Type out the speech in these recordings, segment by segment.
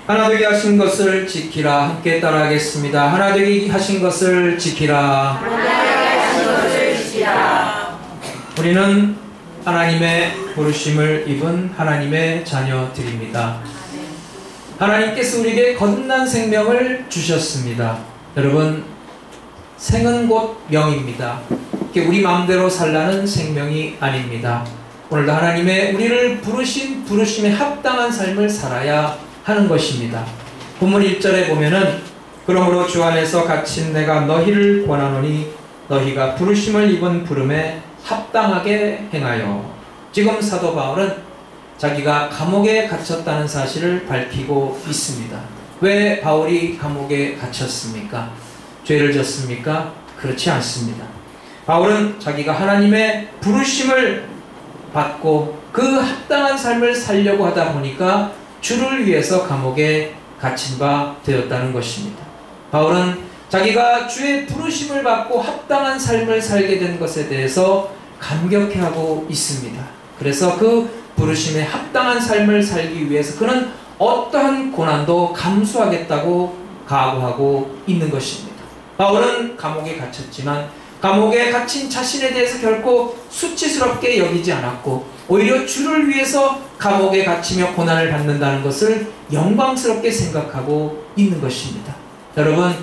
하나 되게 하신 것을 지키라. 함께 따라하겠습니다. 하나 되게 하신 것을 지키라. 하나 되게 하신 것을 지키라. 우리는 하나님의 부르심을 입은 하나님의 자녀들입니다. 하나님께서 우리에게 거듭난 생명을 주셨습니다. 여러분, 생은 곧 명입니다. 우리 마음대로 살라는 생명이 아닙니다. 오늘도 하나님의 우리를 부르신 부르심에 합당한 삶을 살아야 하는 것입니다. 본문 1절에 보면은 그러므로 주 안에서 갇힌 내가 너희를 권하노니 너희가 부르심을 입은 부름에 합당하게 행하여. 지금 사도 바울은 자기가 감옥에 갇혔다는 사실을 밝히고 있습니다. 왜 바울이 감옥에 갇혔습니까? 죄를 졌습니까? 그렇지 않습니다. 바울은 자기가 하나님의 부르심을 받고 그 합당한 삶을 살려고 하다 보니까 주를 위해서 감옥에 갇힌 바 되었다는 것입니다. 바울은 자기가 주의 부르심을 받고 합당한 삶을 살게 된 것에 대해서 감격해하고 있습니다. 그래서 그 부르심에 합당한 삶을 살기 위해서 그는 어떠한 고난도 감수하겠다고 각오하고 있는 것입니다. 바울은 감옥에 갇혔지만 감옥에 갇힌 자신에 대해서 결코 수치스럽게 여기지 않았고 오히려 주를 위해서 감옥에 갇히며 고난을 받는다는 것을 영광스럽게 생각하고 있는 것입니다. 여러분,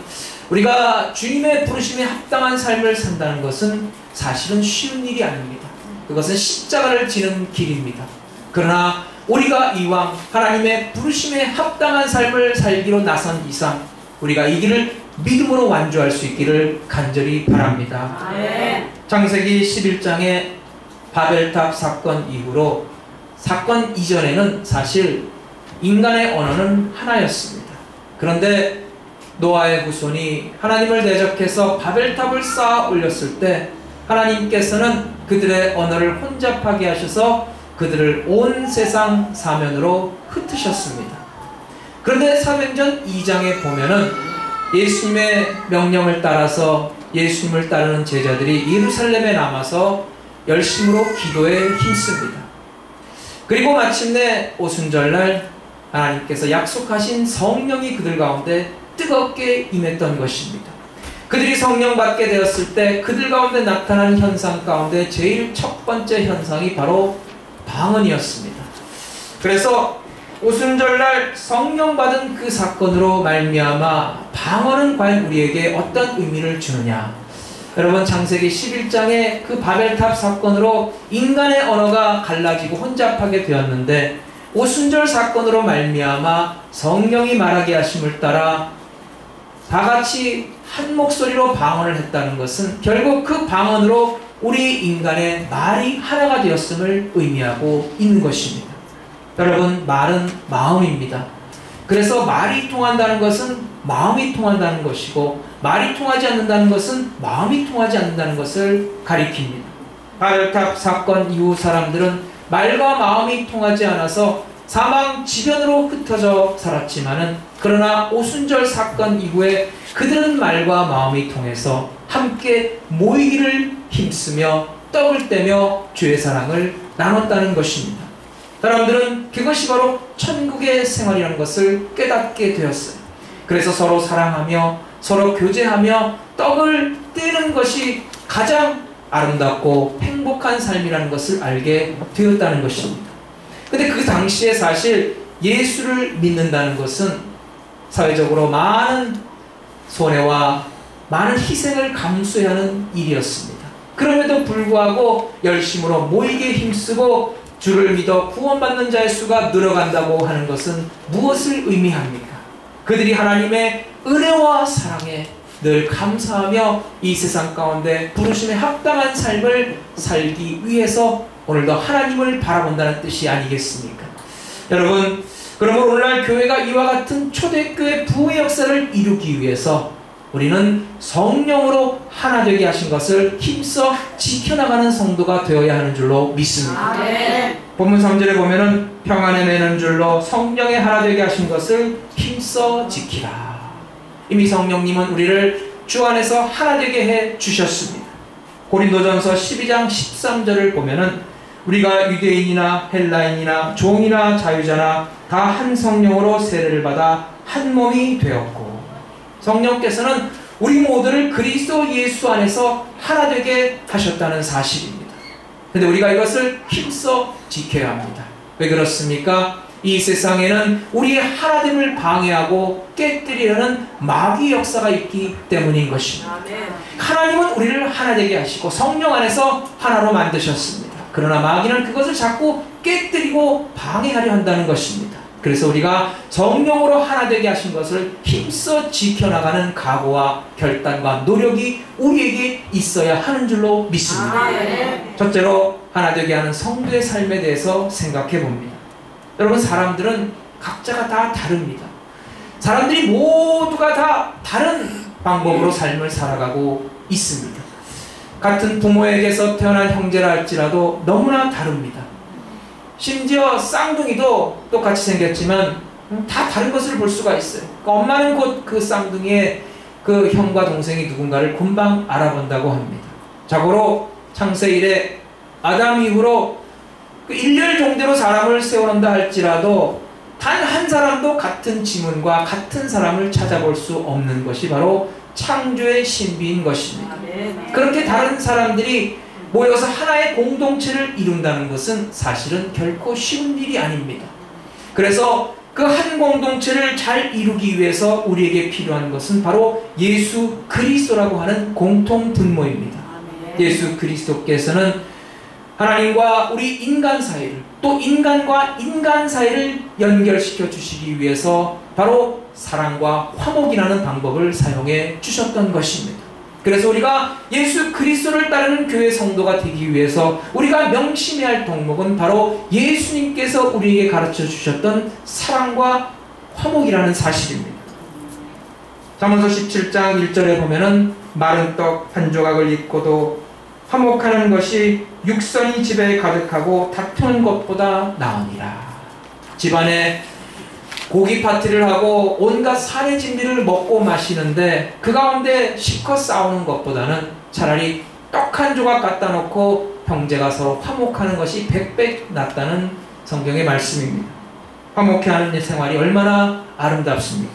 우리가 주님의 부르심에 합당한 삶을 산다는 것은 사실은 쉬운 일이 아닙니다. 그것은 십자가를 지는 길입니다. 그러나 우리가 이왕 하나님의 부르심에 합당한 삶을 살기로 나선 이상 우리가 이 길을 믿음으로 완주할 수 있기를 간절히 바랍니다. 창세기 11장의 바벨탑 사건 이후로 사건 이전에는 사실 인간의 언어는 하나였습니다. 그런데 노아의 후손이 하나님을 대적해서 바벨탑을 쌓아 올렸을 때 하나님께서는 그들의 언어를 혼잡하게 하셔서 그들을 온 세상 사면으로 흩으셨습니다. 그런데 사도행전 2장에 보면은 예수님의 명령을 따라서 예수님을 따르는 제자들이 예루살렘에 남아서 열심으로 기도에 힘씁니다. 그리고 마침내 오순절날 하나님께서 약속하신 성령이 그들 가운데 뜨겁게 임했던 것입니다. 그들이 성령 받게 되었을 때 그들 가운데 나타난 현상 가운데 제일 첫 번째 현상이 바로 방언이었습니다. 그래서 오순절날 성령 받은 그 사건으로 말미암아 방언은 과연 우리에게 어떤 의미를 주느냐? 여러분, 창세기 11장의 그 바벨탑 사건으로 인간의 언어가 갈라지고 혼잡하게 되었는데 오순절 사건으로 말미암아 성령이 말하게 하심을 따라 다 같이 한 목소리로 방언을 했다는 것은 결국 그 방언으로 우리 인간의 말이 하나가 되었음을 의미하고 있는 것입니다. 여러분, 말은 마음입니다. 그래서 말이 통한다는 것은 마음이 통한다는 것이고 말이 통하지 않는다는 것은 마음이 통하지 않는다는 것을 가리킵니다. 바벨탑 사건 이후 사람들은 말과 마음이 통하지 않아서 사망 지변으로 흩어져 살았지만은 그러나 오순절 사건 이후에 그들은 말과 마음이 통해서 함께 모이기를 힘쓰며 떡을 떼며 주의 사랑을 나눴다는 것입니다. 사람들은 그것이 바로 천국의 생활이라는 것을 깨닫게 되었어요. 그래서 서로 사랑하며 서로 교제하며 떡을 떼는 것이 가장 아름답고 행복한 삶이라는 것을 알게 되었다는 것입니다. 근데 그 당시에 사실 예수를 믿는다는 것은 사회적으로 많은 손해와 많은 희생을 감수해야 하는 일이었습니다. 그럼에도 불구하고 열심으로 모이게 힘쓰고 주를 믿어 구원받는 자의 수가 늘어간다고 하는 것은 무엇을 의미합니까? 그들이 하나님의 은혜와 사랑에 늘 감사하며 이 세상 가운데 부르심에 합당한 삶을 살기 위해서 오늘도 하나님을 바라본다는 뜻이 아니겠습니까? 여러분, 그러므로 오늘날 교회가 이와 같은 초대교회 부흥의 역사를 이루기 위해서 우리는 성령으로 하나 되게 하신 것을 힘써 지켜나가는 성도가 되어야 하는 줄로 믿습니다. 본문 3절에 보면은 평안에 매는 줄로 성령에 하나 되게 하신 것을 힘써 지키라. 이미 성령님은 우리를 주 안에서 하나 되게 해 주셨습니다. 고린도전서 12장 13절을 보면은 우리가 유대인이나 헬라인이나 종이나 자유자나 다 한 성령으로 세례를 받아 한 몸이 되었고, 성령께서는 우리 모두를 그리스도 예수 안에서 하나 되게 하셨다는 사실입니다. 그런데 우리가 이것을 힘써 지켜야 합니다. 왜 그렇습니까? 이 세상에는 우리의 하나됨을 방해하고 깨뜨리려는 마귀 역사가 있기 때문인 것입니다. 하나님은 우리를 하나 되게 하시고 성령 안에서 하나로 만드셨습니다. 그러나 마귀는 그것을 자꾸 깨뜨리고 방해하려 한다는 것입니다. 그래서 우리가 성령으로 하나 되게 하신 것을 힘써 지켜나가는 각오와 결단과 노력이 우리에게 있어야 하는 줄로 믿습니다. 첫째로 하나 되게 하는 성도의 삶에 대해서 생각해 봅니다. 여러분, 사람들은 각자가 다 다릅니다. 사람들이 모두가 다 다른 방법으로 삶을 살아가고 있습니다. 같은 부모에게서 태어난 형제라 할지라도 너무나 다릅니다. 심지어 쌍둥이도 똑같이 생겼지만 다 다른 것을 볼 수가 있어요. 그러니까 엄마는 곧 그 쌍둥이의 그 형과 동생이 누군가를 금방 알아본다고 합니다. 자고로 창세 이래 아담 이후로 그 일렬 종대로 사람을 세워놓는다 할지라도 단 한 사람도 같은 지문과 같은 사람을 찾아볼 수 없는 것이 바로 창조의 신비인 것입니다. 그렇게 다른 사람들이 모여서 하나의 공동체를 이룬다는 것은 사실은 결코 쉬운 일이 아닙니다. 그래서 그 한 공동체를 잘 이루기 위해서 우리에게 필요한 것은 바로 예수 그리스도라고 하는 공통 분모입니다. 예수 그리스도께서는 하나님과 우리 인간 사이를, 또 인간과 인간 사이를 연결시켜 주시기 위해서 바로 사랑과 화목이라는 방법을 사용해 주셨던 것입니다. 그래서 우리가 예수 그리스도를 따르는 교회 성도가 되기 위해서 우리가 명심해야 할 덕목은 바로 예수님께서 우리에게 가르쳐 주셨던 사랑과 화목이라는 사실입니다. 잠언서 17장 1절에 보면은 마른 떡 한 조각을 잊고도 화목하는 것이 육선이 집에 가득하고 다투는 것보다 나으니라. 집안에 고기 파티를 하고 온갖 사내 진미를 먹고 마시는데 그 가운데 실컷 싸우는 것보다는 차라리 떡 한 조각 갖다 놓고 형제가 서로 화목하는 것이 백배 낫다는 성경의 말씀입니다. 화목해하는 생활이 얼마나 아름답습니까?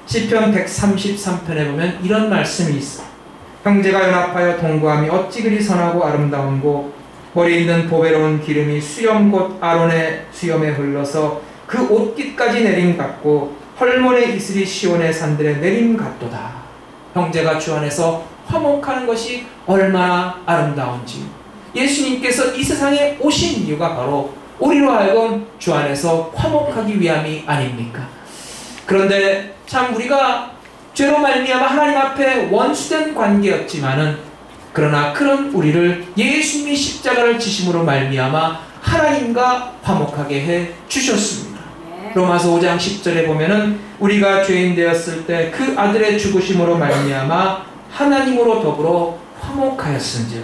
시편 133편에 보면 이런 말씀이 있어요. 형제가 연합하여 동거함이 어찌 그리 선하고 아름다운고, 머리에 있는 보배로운 기름이 수염 곧 아론의 수염에 흘러서 그 옷깃까지 내림 같고 헐몬의 이슬이 시온의 산들에 내림 같도다. 형제가 주 안에서 화목하는 것이 얼마나 아름다운지, 예수님께서 이 세상에 오신 이유가 바로 우리로 하여금 주 안에서 화목하기 위함이 아닙니까? 그런데 참 우리가 죄로 말미암아 하나님 앞에 원수된 관계였지만은, 그러나 그런 우리를 예수님이 십자가를 지심으로 말미암아 하나님과 화목하게 해 주셨습니다. 로마서 5장 10절에 보면은 우리가 죄인 되었을 때 그 아들의 죽으심으로 말미암아 하나님으로 더불어 화목하였은즉.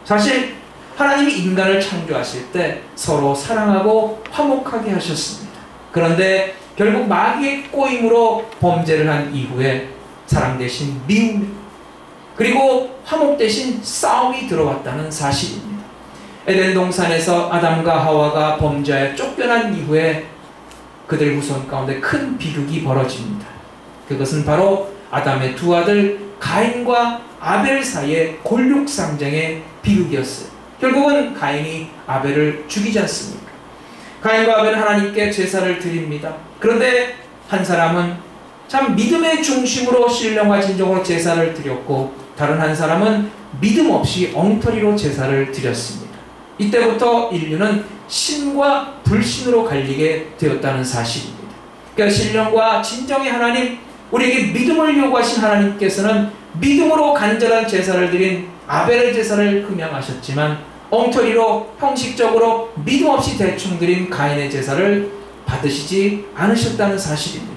사실 하나님이 인간을 창조하실 때 서로 사랑하고 화목하게 하셨습니다. 그런데 결국 마귀의 꼬임으로 범죄를 한 이후에 사랑 대신 미움, 그리고 화목 대신 싸움이 들어왔다는 사실입니다. 에덴 동산에서 아담과 하와가 범죄하여 쫓겨난 이후에 그들 후손 가운데 큰 비극이 벌어집니다. 그것은 바로 아담의 두 아들 가인과 아벨 사이의 골육상쟁의 비극이었어요. 결국은 가인이 아벨을 죽이지 않습니까? 가인과 아벨은 하나님께 제사를 드립니다. 그런데 한 사람은 참 믿음의 중심으로 신령과 진정으로 제사를 드렸고, 다른 한 사람은 믿음 없이 엉터리로 제사를 드렸습니다. 이때부터 인류는 신과 불신으로 갈리게 되었다는 사실입니다. 그러니까 신령과 진정의 하나님, 우리에게 믿음을 요구하신 하나님께서는 믿음으로 간절한 제사를 드린 아벨의 제사를 흠양하셨지만, 엉터리로 형식적으로 믿음 없이 대충 드린 가인의 제사를 받으시지 않으셨다는 사실입니다.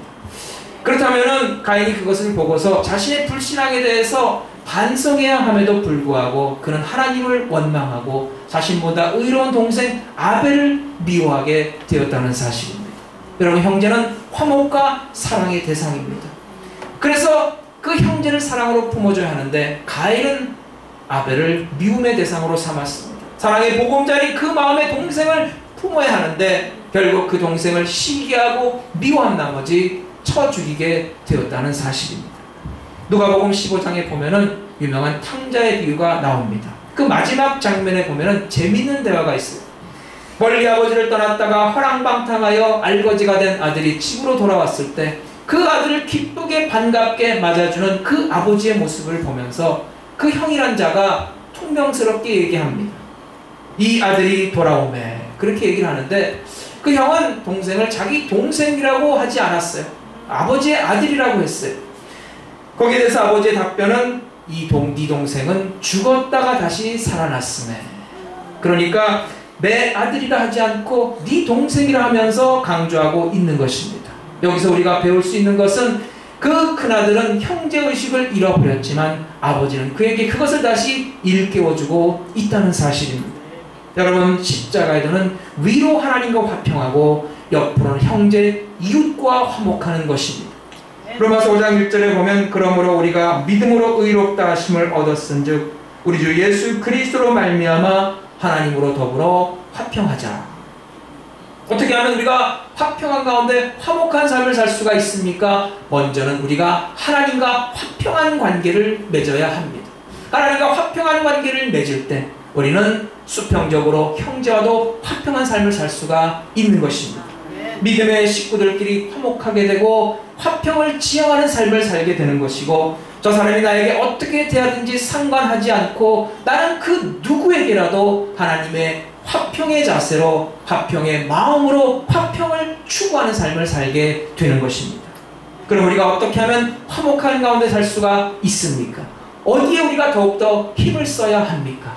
그렇다면 가인이 그것을 보고서 자신의 불신앙에 대해서 반성해야 함에도 불구하고 그는 하나님을 원망하고 자신보다 의로운 동생 아벨을 미워하게 되었다는 사실입니다. 여러분, 형제는 화목과 사랑의 대상입니다. 그래서 그 형제를 사랑으로 품어줘야 하는데 가인은 아벨을 미움의 대상으로 삼았습니다. 사랑의 보금자리 그 마음의 동생을 품어야 하는데 결국 그 동생을 시기하고 미워한 나머지 쳐 죽이게 되었다는 사실입니다. 누가복음 15장에 보면은 유명한 탕자의 비유가 나옵니다. 그 마지막 장면에 보면은 재밌는 대화가 있어요. 멀리 아버지를 떠났다가 허랑방탕하여 알거지가 된 아들이 집으로 돌아왔을 때 그 아들을 기쁘게 반갑게 맞아주는 그 아버지의 모습을 보면서 그 형이란 자가 퉁명스럽게 얘기합니다. 이 아들이 돌아오매. 그렇게 얘기를 하는데 그 형은 동생을 자기 동생이라고 하지 않았어요. 아버지의 아들이라고 했어요. 거기에 대해서 아버지의 답변은 네 동생은 죽었다가 다시 살아났으매. 그러니까 내 아들이라 하지 않고 네 동생이라 하면서 강조하고 있는 것입니다. 여기서 우리가 배울 수 있는 것은 그 큰아들은 형제의식을 잃어버렸지만 아버지는 그에게 그것을 다시 일깨워주고 있다는 사실입니다. 여러분, 십자가에서는 위로 하나님과 화평하고 옆으로는 형제 이웃과 화목하는 것입니다. 로마서 5장 1절에 보면 그러므로 우리가 믿음으로 의롭다 하심을 얻었은즉 우리 주 예수 그리스도로 말미암아 하나님으로 더불어 화평하자. 어떻게 하면 우리가 화평한 가운데 화목한 삶을 살 수가 있습니까? 먼저는 우리가 하나님과 화평한 관계를 맺어야 합니다. 하나님과 화평한 관계를 맺을 때 우리는 수평적으로 형제와도 화평한 삶을 살 수가 있는 것입니다. 믿음의 식구들끼리 화목하게 되고 화평을 지향하는 삶을 살게 되는 것이고 저 사람이 나에게 어떻게 대하든지 상관하지 않고 나는 그 누구에게라도 하나님의 화평의 자세로 화평의 마음으로 화평을 추구하는 삶을 살게 되는 것입니다. 그럼 우리가 어떻게 하면 화목한 가운데 살 수가 있습니까? 어디에 우리가 더욱더 힘을 써야 합니까?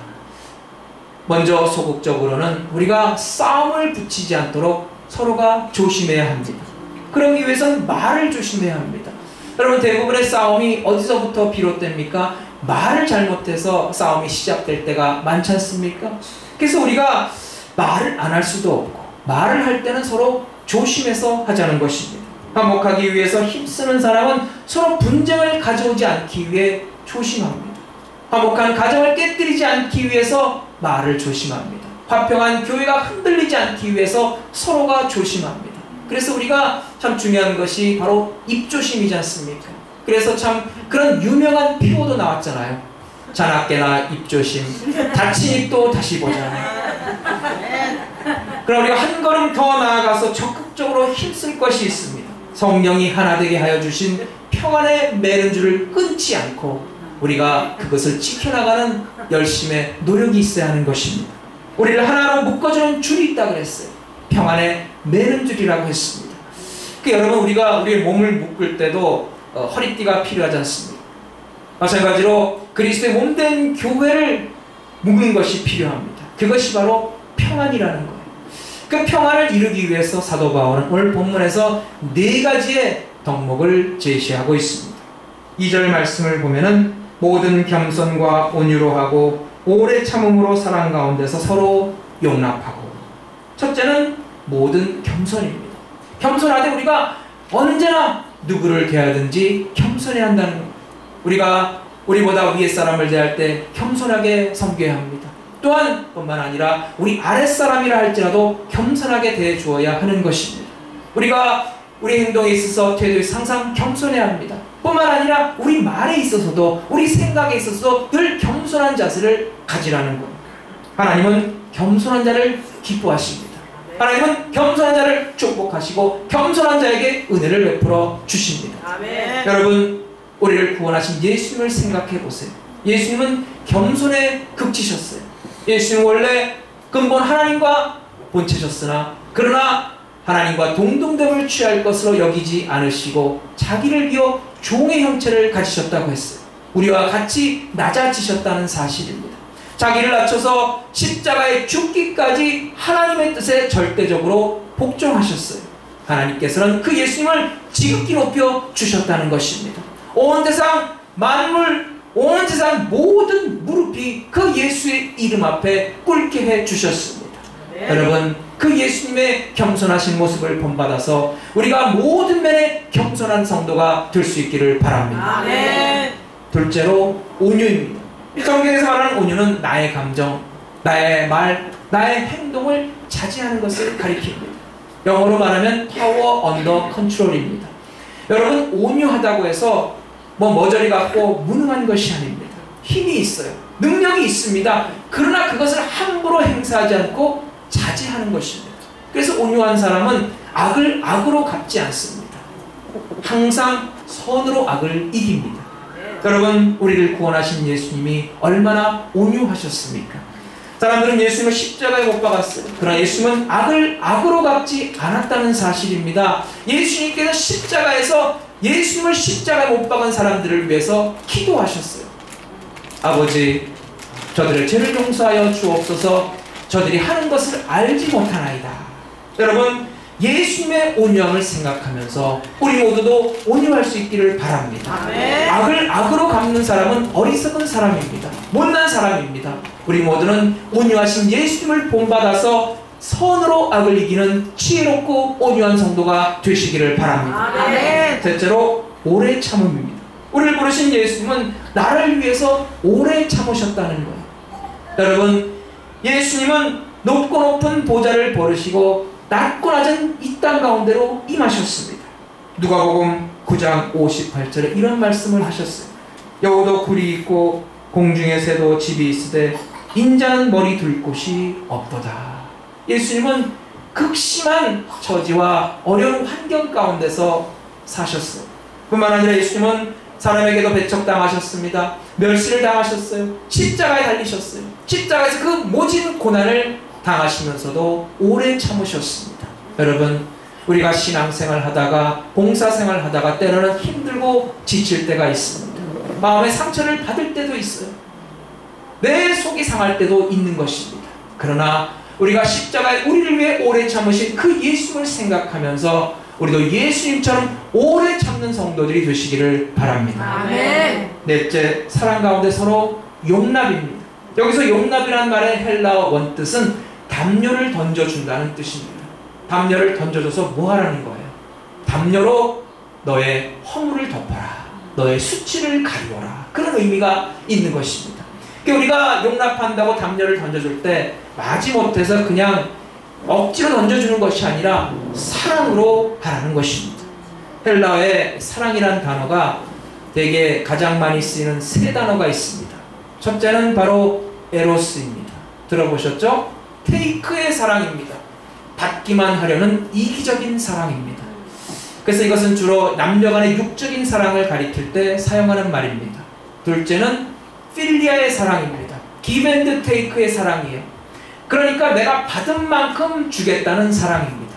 먼저 소극적으로는 우리가 싸움을 붙이지 않도록 서로가 조심해야 합니다. 그러기 위해서는 말을 조심해야 합니다. 여러분, 대부분의 싸움이 어디서부터 비롯됩니까? 말을 잘못해서 싸움이 시작될 때가 많지 않습니까? 그래서 우리가 말을 안 할 수도 없고 말을 할 때는 서로 조심해서 하자는 것입니다. 화목하기 위해서 힘쓰는 사람은 서로 분쟁을 가져오지 않기 위해 조심합니다. 화목한 가정을 깨뜨리지 않기 위해서 말을 조심합니다. 화평한 교회가 흔들리지 않기 위해서 서로가 조심합니다. 그래서 우리가 참 중요한 것이 바로 입조심이지 않습니까? 그래서 참 그런 유명한 표어도 나왔잖아요. 자나깨나 입조심, 다친 입도 다시 보잖아요. 그럼 우리가 한 걸음 더 나아가서 적극적으로 힘쓸 것이 있습니다. 성령이 하나 되게 하여 주신 평안의 매는줄을 끊지 않고 우리가 그것을 지켜나가는 열심의 노력이 있어야 하는 것입니다. 우리를 하나로 묶어주는 줄이 있다고 그랬어요. 평안의 매는줄이라고 했습니다. 여러분, 우리가 우리의 몸을 묶을 때도 허리띠가 필요하지 않습니까? 마찬가지로 그리스도의 몸된 교회를 묶는 것이 필요합니다. 그것이 바로 평안이라는 거예요. 그 평안을 이루기 위해서 사도 바울은 오늘 본문에서 4가지의 덕목을 제시하고 있습니다. 2절 말씀을 보면은 모든 겸손과 온유로 하고 오래 참음으로 사랑 가운데서 서로 용납하고. 첫째는 모든 겸손입니다. 겸손하되 우리가 언제나 누구를 대하든지 겸손해야 한다는 겁니다. 우리가 우리보다 위에 사람을 대할 때 겸손하게 섬겨야 합니다. 또한 뿐만 아니라 우리 아랫사람이라 할지라도 겸손하게 대해 주어야 하는 것입니다. 우리가 우리 행동에 있어서 태도에 있어서 항상 겸손해야 합니다. 뿐만 아니라 우리 말에 있어서도 우리 생각에 있어서도 늘 겸손한 자세를 가지라는 겁니다. 하나님은 겸손한 자를 기뻐하십니다. 하나님은 겸손한 자를 축복하시고 겸손한 자에게 은혜를 베풀어 주십니다. 아멘. 여러분, 우리를 구원하신 예수님을 생각해 보세요. 예수님은 겸손에 극치셨어요. 예수님은 원래 근본 하나님과 본체셨으나 그러나 하나님과 동등됨을 취할 것으로 여기지 않으시고 자기를 비워 종의 형체를 가지셨다고 했어요. 우리와 같이 낮아지셨다는 사실입니다. 자기를 낮춰서 십자가에 죽기까지 하나님의 뜻에 절대적으로 복종하셨어요. 하나님께서는 그 예수님을 지극히 높여 주셨다는 것입니다. 온 세상 만물, 온 세상 모든 무릎이 그 예수의 이름 앞에 꿇게 해 주셨습니다. 네. 여러분, 그 예수님의 겸손하신 모습을 본받아서 우리가 모든 면에 겸손한 성도가 될 수 있기를 바랍니다. 네. 둘째로 온유입니다. 성경에서 말하는 온유는 나의 감정, 나의 말, 나의 행동을 자제하는 것을 가리킵니다. 영어로 말하면 power under control입니다. 여러분, 온유하다고 해서 머저리 같고 무능한 것이 아닙니다. 힘이 있어요. 능력이 있습니다. 그러나 그것을 함부로 행사하지 않고 자제하는 것입니다. 그래서 온유한 사람은 악을 악으로 갚지 않습니다. 항상 선으로 악을 이깁니다. 여러분, 우리를 구원하신 예수님이 얼마나 온유하셨습니까? 사람들은 예수님을 십자가에 못 박았어요. 그러나 예수님은 악을 악으로 갚지 않았다는 사실입니다. 예수님께서 십자가에서 예수님을 십자가에 못 박은 사람들을 위해서 기도하셨어요. 아버지, 저들의 죄를 용서하여 주옵소서. 저들이 하는 것을 알지 못하나이다. 여러분, 예수님의 온유함을 생각하면서 우리 모두도 온유할 수 있기를 바랍니다. 아멘. 악을 악으로 갚는 사람은 어리석은 사람입니다. 못난 사람입니다. 우리 모두는 온유하신 예수님을 본받아서 선으로 악을 이기는 지혜롭고 온유한 성도가 되시기를 바랍니다. 아멘. 셋째로, 오래 참음입니다. 우리를 부르신 예수님은 나를 위해서 오래 참으셨다는 거예요. 여러분, 예수님은 높고 높은 보좌를 버리시고 낮고 낮은 이 땅 가운데로 임하셨습니다. 누가복음 9장 58절에 이런 말씀을 하셨어요. 여우도 굴이 있고 공중의 새도 집이 있으되 인자는 머리 둘 곳이 없도다. 예수님은 극심한 처지와 어려운 환경 가운데서 사셨어요. 뿐만 아니라 예수님은 사람에게도 배척당하셨습니다. 멸시를 당하셨어요. 십자가에 달리셨어요. 십자가에서 그 모진 고난을 당하시면서도 오래 참으셨습니다. 여러분, 우리가 신앙생활 하다가 봉사생활 하다가 때로는 힘들고 지칠 때가 있습니다. 마음의 상처를 받을 때도 있어요. 내 속이 상할 때도 있는 것입니다. 그러나 우리가 십자가에 우리를 위해 오래 참으신 그 예수님을 생각하면서 우리도 예수님처럼 오래 참는 성도들이 되시기를 바랍니다. 아멘. 넷째, 사랑 가운데 서로 용납입니다. 여기서 용납이라는 말의 헬라어 원뜻은 담요를 던져준다는 뜻입니다. 담요를 던져줘서 뭐 하라는 거예요? 담요로 너의 허물을 덮어라. 너의 수치를 가리워라. 그런 의미가 있는 것입니다. 우리가 용납한다고 담요를 던져줄 때 마지못해서 그냥 억지로 던져주는 것이 아니라 사랑으로 하라는 것입니다. 헬라어에 사랑이라는 단어가 대개 가장 많이 쓰이는 세 단어가 있습니다. 첫째는 바로 에로스입니다. 들어보셨죠? 테이크의 사랑입니다. 받기만 하려는 이기적인 사랑입니다. 그래서 이것은 주로 남녀 간의 육적인 사랑을 가리킬 때 사용하는 말입니다. 둘째는 필리아의 사랑입니다. give and take의 사랑이에요. 그러니까 내가 받은 만큼 주겠다는 사랑입니다.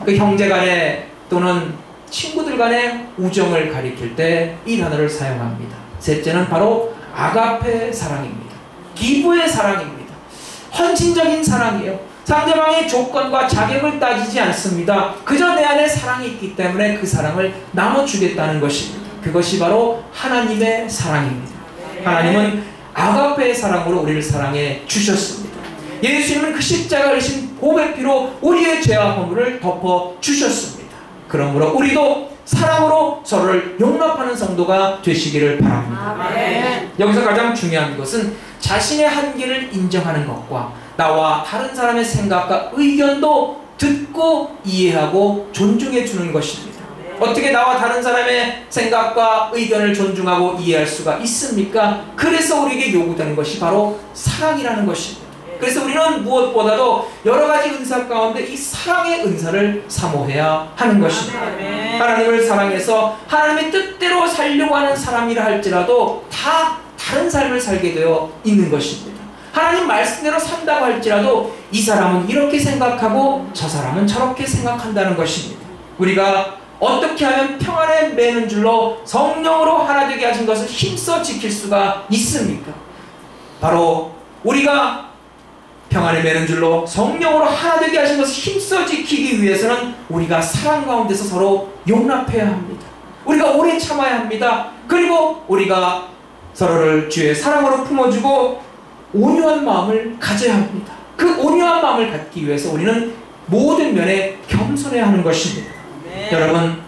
그 형제 간의 또는 친구들 간의 우정을 가리킬 때 이 단어를 사용합니다. 셋째는 바로 아가페 사랑입니다. 기부의 사랑입니다. 헌신적인 사랑이에요. 상대방의 조건과 자격을 따지지 않습니다. 그저 내 안에 사랑이 있기 때문에 그 사랑을 나눠주겠다는 것입니다. 그것이 바로 하나님의 사랑입니다. 하나님은 아가페의 사랑으로 우리를 사랑해 주셨습니다. 예수님은 그 십자가 흘리신 보배 피로 우리의 죄와 허물을 덮어 주셨습니다. 그러므로 우리도 사랑으로 서로를 용납하는 성도가 되시기를 바랍니다. 아멘. 여기서 가장 중요한 것은 자신의 한계를 인정하는 것과 나와 다른 사람의 생각과 의견도 듣고 이해하고 존중해 주는 것입니다. 어떻게 나와 다른 사람의 생각과 의견을 존중하고 이해할 수가 있습니까? 그래서 우리에게 요구되는 것이 바로 사랑이라는 것입니다. 그래서 우리는 무엇보다도 여러 가지 은사 가운데 이 사랑의 은사를 사모해야 하는 것입니다. 하나님을 사랑해서 하나님의 뜻대로 살려고 하는 사람이라 할지라도 다 다른 삶을 살게 되어 있는 것입니다. 하나님 말씀대로 산다고 할지라도 이 사람은 이렇게 생각하고 저 사람은 저렇게 생각한다는 것입니다. 우리가 어떻게 하면 평안에 매는 줄로 성령으로 하나 되게 하신 것을 힘써 지킬 수가 있습니까? 바로 우리가 평안에 매는 줄로 성령으로 하나 되게 하신 것을 힘써 지키기 위해서는 우리가 사랑 가운데서 서로 용납해야 합니다. 우리가 오래 참아야 합니다. 그리고 우리가 서로를 주의 사랑으로 품어주고 온유한 마음을 가져야 합니다. 그 온유한 마음을 갖기 위해서 우리는 모든 면에 겸손해야 하는 것입니다. 여러분,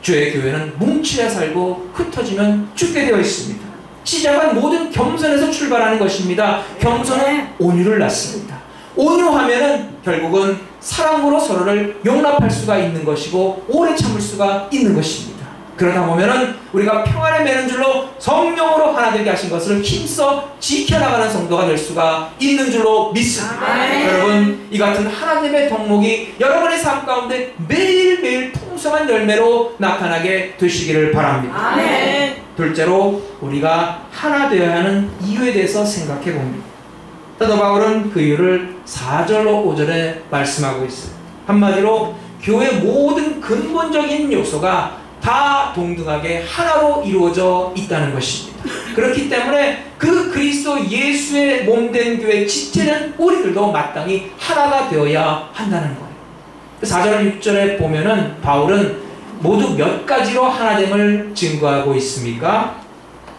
주의 교회는 뭉치려 살고 흩어지면 죽게 되어 있습니다. 시작은 모든 겸손에서 출발하는 것입니다. 겸손은 온유를 낳습니다. 온유하면은 결국은 사랑으로 서로를 용납할 수가 있는 것이고 오래 참을 수가 있는 것입니다. 그러다 보면은 우리가 평안에 매는 줄로 성령으로 하나 되게 하신 것을 힘써 지켜나가는 성도가 될 수가 있는 줄로 믿습니다. 아멘. 여러분, 이 같은 하나님의 덕목이 여러분의 삶 가운데 매일매일 풍성한 열매로 나타나게 되시기를 바랍니다. 아멘. 둘째로 우리가 하나 되어야 하는 이유에 대해서 생각해 봅니다. 사도 바울은 그 이유를 4절로 5절에 말씀하고 있어요. 한마디로 교회의 모든 근본적인 요소가 다 동등하게 하나로 이루어져 있다는 것입니다. 그렇기 때문에 그 그리스도 예수의 몸된 교회 지체는 우리들도 마땅히 하나가 되어야 한다는 거예요. 4절 6절에 보면은 바울은 모두 몇 가지로 하나됨을 증거하고 있습니까?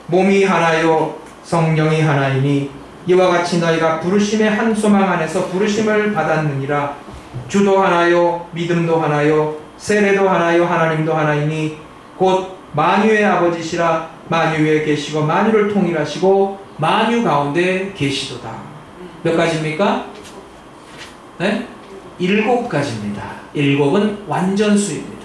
몸이 하나요 성령이 하나이니 이와 같이 너희가 부르심의 한 소망 안에서 부르심을 받았느니라. 주도 하나요 믿음도 하나요 세례도 하나요 하나님도 하나이니 곧 만유의 아버지시라. 만유 위에 계시고 만유를 통일하시고 만유 가운데 계시도다. 몇 가지입니까? 네? 7가지입니다. 7은 완전수입니다.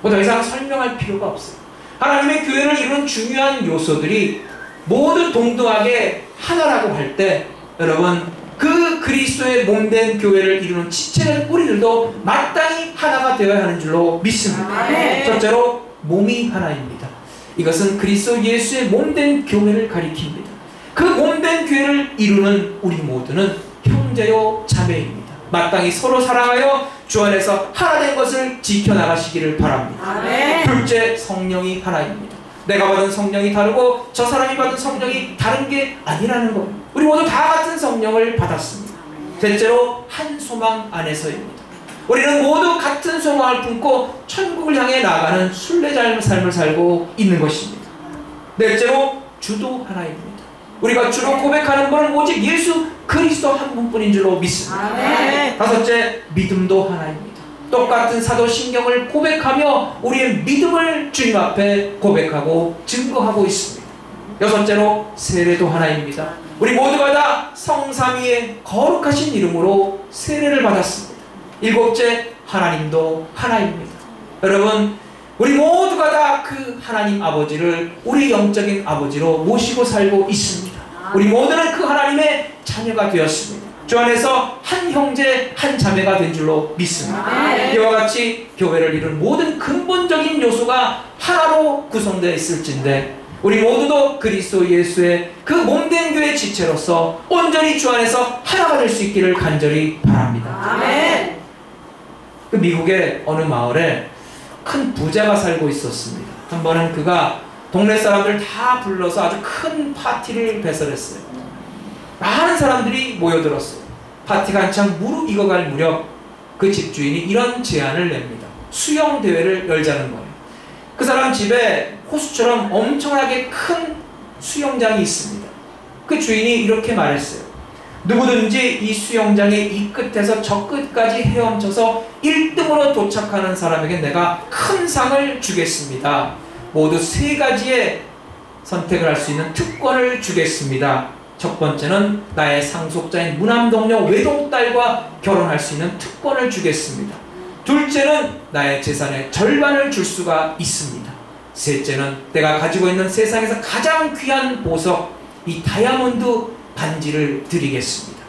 더 이상 설명할 필요가 없어요. 하나님의 교회를 이루는 중요한 요소들이 모두 동등하게 하나라고 할 때 여러분 그 그리스도의 몸된 교회를 이루는 지체는 우리들도 마땅히 하나가 되어야 하는 줄로 믿습니다. 첫째로 몸이 하나입니다. 이것은 그리스도 예수의 몸된 교회를 가리킵니다. 그 몸된 교회를 이루는 우리 모두는 형제요 자매입니다. 마땅히 서로 사랑하여 주 안에서 하나 된 것을 지켜나가시기를 바랍니다. 아멘. 둘째, 성령이 하나입니다. 내가 받은 성령이 다르고 저 사람이 받은 성령이 다른 게 아니라는 거예요. 우리 모두 다 같은 성령을 받았습니다. 셋째로 한 소망 안에서입니다. 우리는 모두 같은 소망을 품고 천국을 향해 나아가는 순례자의 삶을 살고 있는 것입니다. 넷째로 주도 하나입니다. 우리가 주로 고백하는 분은 오직 예수 그리스도 한 분뿐인 줄로 믿습니다. 아멘. 다섯째, 믿음도 하나입니다. 똑같은 사도신경을 고백하며 우리의 믿음을 주님 앞에 고백하고 증거하고 있습니다. 여섯째로 세례도 하나입니다. 우리 모두가 다 성삼위의 거룩하신 이름으로 세례를 받았습니다. 일곱째, 하나님도 하나입니다. 여러분, 우리 모두가 다 그 하나님 아버지를 우리 영적인 아버지로 모시고 살고 있습니다. 우리 모두는 그 하나님의 자녀가 되었습니다. 주 안에서 한 형제 한 자매가 된 줄로 믿습니다. 이와 같이 교회를 이룬 모든 근본적인 요소가 하나로 구성되어 있을진데 우리 모두도 그리스도 예수의 그 몸된 교회 지체로서 온전히 주 안에서 하나가 될 수 있기를 간절히 바랍니다. 아멘. 그 미국의 어느 마을에 큰 부자가 살고 있었습니다. 한 번은 그가 동네 사람들 다 불러서 아주 큰 파티를 배설했어요. 많은 사람들이 모여들었어요. 파티가 한창 무르익어갈 무렵 그 집주인이 이런 제안을 냅니다. 수영대회를 열자는 거예요. 그 사람 집에 호수처럼 엄청나게 큰 수영장이 있습니다. 그 주인이 이렇게 말했어요. 누구든지 이 수영장의 이 끝에서 저 끝까지 헤엄쳐서 1등으로 도착하는 사람에게 내가 큰 상을 주겠습니다. 모두 3가지의 선택을 할 수 있는 특권을 주겠습니다. 첫 번째는 나의 상속자인 무남동녀 외동딸과 결혼할 수 있는 특권을 주겠습니다. 둘째는 나의 재산의 절반을 줄 수가 있습니다. 셋째는 내가 가지고 있는 세상에서 가장 귀한 보석, 이 다이아몬드 반지를 드리겠습니다.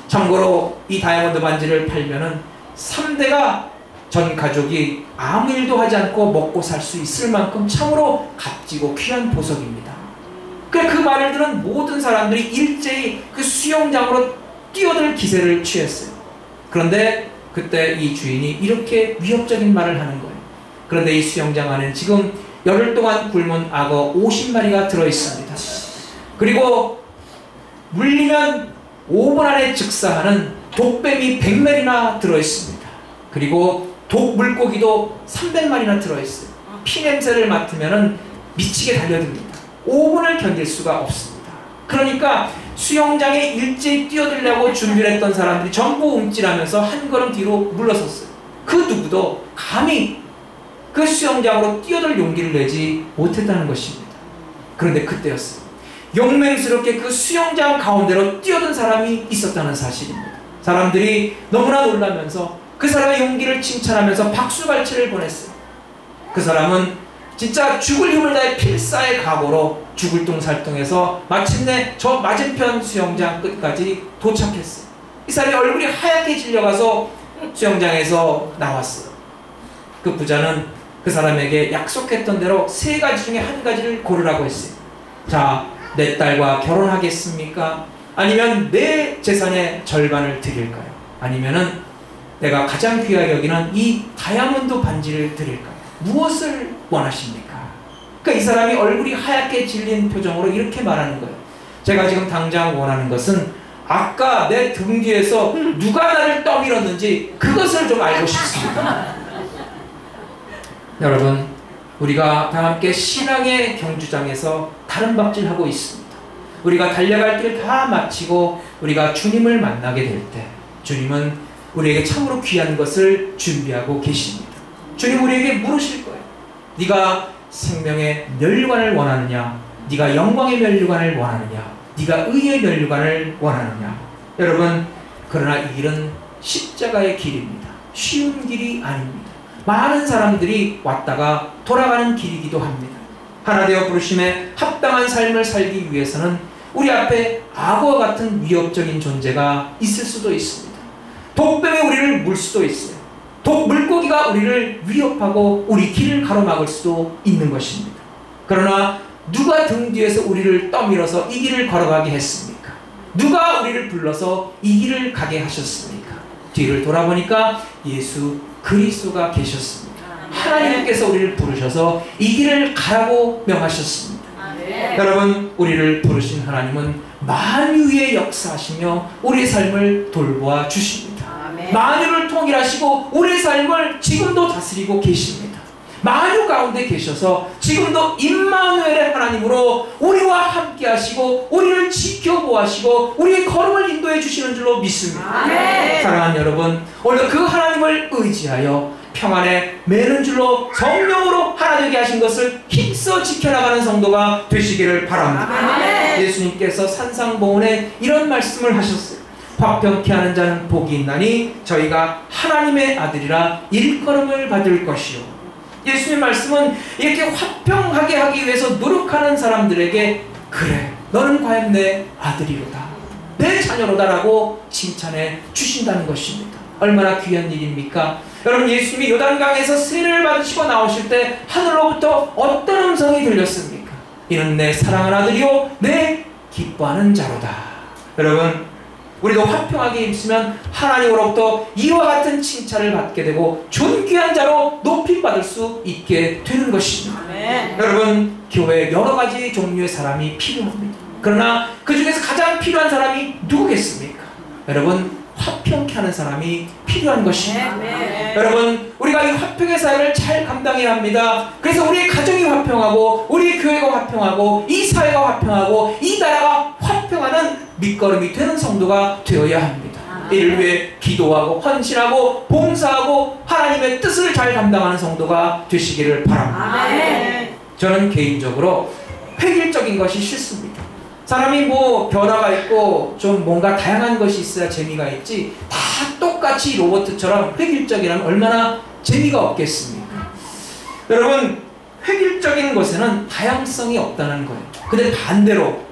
참고로 이 다이아몬드 반지를 팔면은 3대가 전 가족이 아무 일도 하지 않고 먹고 살 수 있을 만큼 참으로 값지고 귀한 보석입니다. 그 말을 들은 모든 사람들이 일제히 그 수영장으로 뛰어들 기세를 취했어요. 그런데 그때 이 주인이 이렇게 위협적인 말을 하는 거예요. 그런데 이 수영장 안에는 지금 열흘 동안 굶은 악어 50마리가 들어있습니다. 그리고 물리면 5분 안에 즉사하는 독뱀이 100마리나 들어있습니다. 그리고 독물고기도 300마리나 들어있어요. 피냄새를 맡으면 미치게 달려듭니다. 5분을 견딜 수가 없습니다. 그러니까 수영장에 일제히 뛰어들려고 준비를 했던 사람들이 전부 움찔하면서 한 걸음 뒤로 물러섰어요. 그 누구도 감히 그 수영장으로 뛰어들 용기를 내지 못했다는 것입니다. 그런데 그때였어요. 용맹스럽게 그 수영장 가운데로 뛰어든 사람이 있었다는 사실입니다. 사람들이 너무나 놀라면서 그 사람의 용기를 칭찬하면서 박수갈채를 보냈어요. 그 사람은 진짜 죽을 힘을 다해 필사의 각오로 죽을 둥살둥해서 마침내 저 맞은편 수영장 끝까지 도착했어요. 이 사람이 얼굴이 하얗게 질려가서 수영장에서 나왔어요. 그 부자는 그 사람에게 약속했던 대로 3가지 중에 1가지를 고르라고 했어요. 자, 내 딸과 결혼하겠습니까? 아니면 내 재산의 절반을 드릴까요? 아니면은 내가 가장 귀하게 여기는 이 다이아몬드 반지를 드릴까요? 무엇을 원하십니까? 그러니까 이 사람이 얼굴이 하얗게 질린 표정으로 이렇게 말하는 거예요. 제가 지금 당장 원하는 것은 아까 내 등 뒤에서 누가 나를 떠밀었는지 그것을 좀 알고 싶습니다. 여러분, 우리가 다 함께 신앙의 경주장에서 다른 박질하고 있습니다. 우리가 달려갈 길 다 마치고 우리가 주님을 만나게 될 때 주님은 우리에게 참으로 귀한 것을 준비하고 계십니다. 주님 우리에게 물으실 거예요. 네가 생명의 면류관을 원하느냐? 네가 영광의 면류관을 원하느냐? 네가 의의 면류관을 원하느냐? 여러분, 그러나 이 길은 십자가의 길입니다. 쉬운 길이 아닙니다. 많은 사람들이 왔다가 돌아가는 길이기도 합니다. 하나 되어 부르심에 합당한 삶을 살기 위해서는 우리 앞에 악어와 같은 위협적인 존재가 있을 수도 있습니다. 독뱀이 우리를 물 수도 있어요. 물고기가 우리를 위협하고 우리 길을 가로막을 수도 있는 것입니다. 그러나 누가 등 뒤에서 우리를 떠밀어서 이 길을 걸어가게 했습니까? 누가 우리를 불러서 이 길을 가게 하셨습니까? 뒤를 돌아보니까 예수 그리스도가 계셨습니다. 하나님께서 우리를 부르셔서 이 길을 가라고 명하셨습니다. 여러분, 우리를 부르신 하나님은 만유의 역사하시며 우리의 삶을 돌보아 주십니다. 만유를 통일하시고 우리의 삶을 지금도 다스리고 계십니다. 만유 가운데 계셔서 지금도 임마누엘의 하나님으로 우리와 함께 하시고 우리를 지켜보시고 우리의 걸음을 인도해 주시는 줄로 믿습니다. 사랑하는 여러분, 오늘 그 하나님을 의지하여 평안에 매는 줄로 성령으로 하나 되게 하신 것을 힘써 지켜나가는 성도가 되시기를 바랍니다. 예수님께서 산상보훈에 이런 말씀을 하셨어요. 화평케 하는 자는 복이 있나니 저희가 하나님의 아들이라 일컬음을 받을 것이요. 예수님 말씀은 이렇게 화평하게 하기 위해서 노력하는 사람들에게 그래, 너는 과연 내 아들이로다, 내 자녀로다라고 칭찬해 주신다는 것입니다. 얼마나 귀한 일입니까? 여러분, 예수님이 요단강에서 세례를 받으시고 나오실 때 하늘로부터 어떤 음성이 들렸습니까? 이는 내 사랑하는 아들이요 내 기뻐하는 자로다. 여러분, 우리도 화평하게 있으면 하나님으로부터 이와 같은 칭찬을 받게 되고 존귀한 자로 높임받을 수 있게 되는 것입니다. 여러분, 교회에 여러 가지 종류의 사람이 필요합니다. 그러나 그 중에서 가장 필요한 사람이 누구겠습니까? 여러분, 화평케 하는 사람이 필요한 것입니다. 여러분, 우리가 이 화평의 사역을 잘 감당해야 합니다. 그래서 우리의 가정이 화평하고 우리의 교회가 화평하고 이 사회가 화평하고 이 나라가 화평하는 밑거름이 되는 성도가 되어야 합니다. 이를 위해 기도하고 헌신하고 봉사하고 하나님의 뜻을 잘 감당하는 성도가 되시기를 바랍니다. 저는 개인적으로 획일적인 것이 싫습니다. 사람이 뭐 변화가 있고 좀 뭔가 다양한 것이 있어야 재미가 있지, 다 똑같이 로봇처럼 획일적이라면 얼마나 재미가 없겠습니까? 여러분, 획일적인 것에는 다양성이 없다는 거예요. 근데 반대로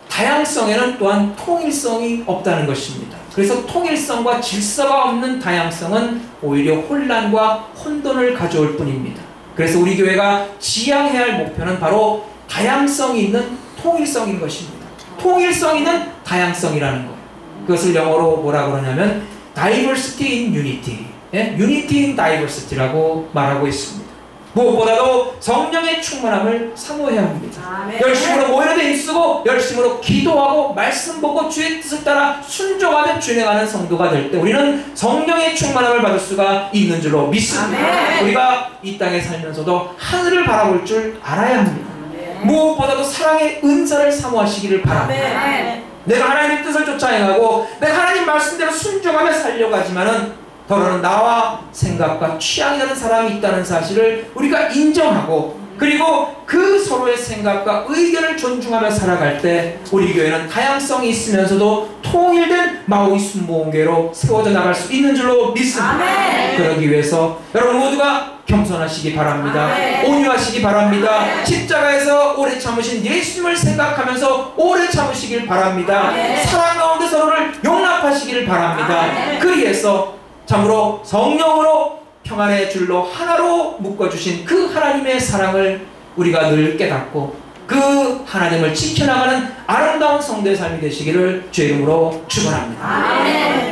다양성에는 또한 통일성이 없다는 것입니다. 그래서 통일성과 질서가 없는 다양성은 오히려 혼란과 혼돈을 가져올 뿐입니다. 그래서 우리 교회가 지향해야 할 목표는 바로 다양성이 있는 통일성인 것입니다. 통일성 있는 다양성이라는 거예요. 그것을 영어로 뭐라 그러냐면 diversity in unity, unity in diversity라고 말하고 있습니다. 무엇보다도 성령의 충만함을 사모해야 합니다. 열심으로 모여내 힘쓰고 열심으로 기도하고 말씀 보고 주의 뜻을 따라 순종하며 준행하는 성도가 될 때 우리는 성령의 충만함을 받을 수가 있는 줄로 믿습니다. 우리가 이 땅에 살면서도 하늘을 바라볼 줄 알아야 합니다. 무엇보다도 사랑의 은사를 사모하시기를 바랍니다. 내가 하나님의 뜻을 쫓아 행하고 내가 하나님 말씀대로 순종하며 살려고 하지만은 더러는 나와 생각과 취향이 다른 사람이 있다는 사실을 우리가 인정하고, 그리고 그 서로의 생각과 의견을 존중하며 살아갈 때 우리 교회는 다양성이 있으면서도 통일된 마오이 순복음교회로 세워져 나갈 수 있는 줄로 믿습니다. 아멘. 그러기 위해서 여러분 모두가 겸손하시기 바랍니다. 아멘. 온유하시기 바랍니다. 아멘. 십자가에서 오래 참으신 예수님을 생각하면서 오래 참으시길 바랍니다. 아멘. 사랑 가운데 서로를 용납하시기를 바랍니다. 아멘. 그리해서 참으로 성령으로 평안의 줄로 하나로 묶어주신 그 하나님의 사랑을 우리가 늘 깨닫고 그 하나님을 지켜나가는 아름다운 성도의 삶이 되시기를 주의 이름으로 축원합니다. 아멘.